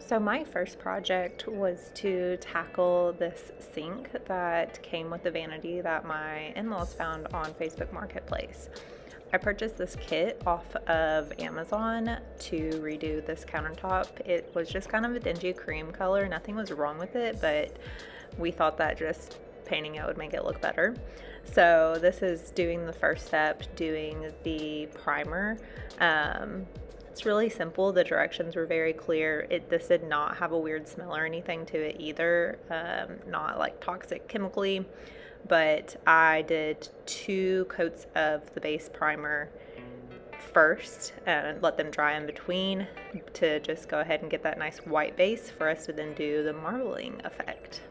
So my first project was to tackle this sink that came with the Vanity that my in-laws found on Facebook Marketplace. I purchased this kit off of Amazon to redo this countertop. It was just kind of a dingy cream color. Nothing was wrong with it, but we thought that just painting it would make it look better. So this is doing the first step, doing the primer. It's really simple. The directions were very clear. This did not have a weird smell or anything to it either, not like toxic chemically, but I did 2 coats of the base primer first and let them dry in between to just go ahead and get that nice white base for us to then do the marbling effect.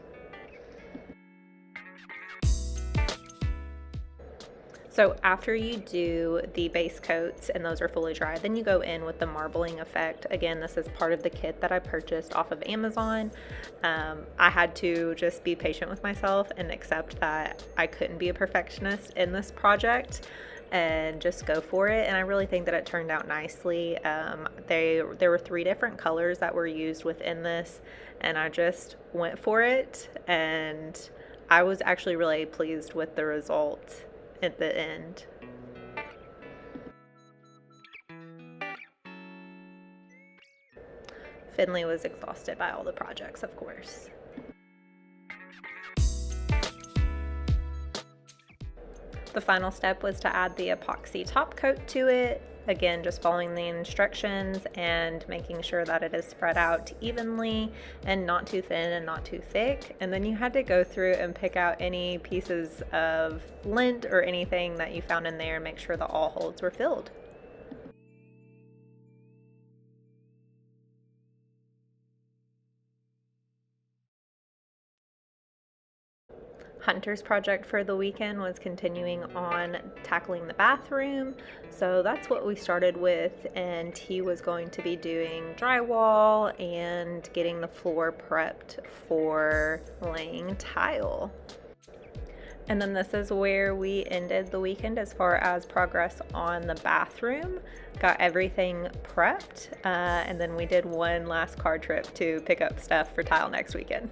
So after you do the base coats and those are fully dry, then you go in with the marbling effect. Again, this is part of the kit that I purchased off of Amazon. I had to just be patient with myself and accept that I couldn't be a perfectionist in this project and just go for it. And I really think that it turned out nicely. There were 3 different colors that were used within this, and I just went for it. And I was actually really pleased with the result at the end. Finley was exhausted by all the projects, of course. The final step was to add the epoxy top coat to it. Again, just following the instructions and making sure that it is spread out evenly and not too thin and not too thick. And then you had to go through and pick out any pieces of lint or anything that you found in there and make sure that all holes were filled. Hunter's project for the weekend was continuing on tackling the bathroom. So that's what we started with, and he was going to be doing drywall and getting the floor prepped for laying tile. And then this is where we ended the weekend as far as progress on the bathroom. Got everything prepped, and then we did one last car trip to pick up stuff for tile next weekend.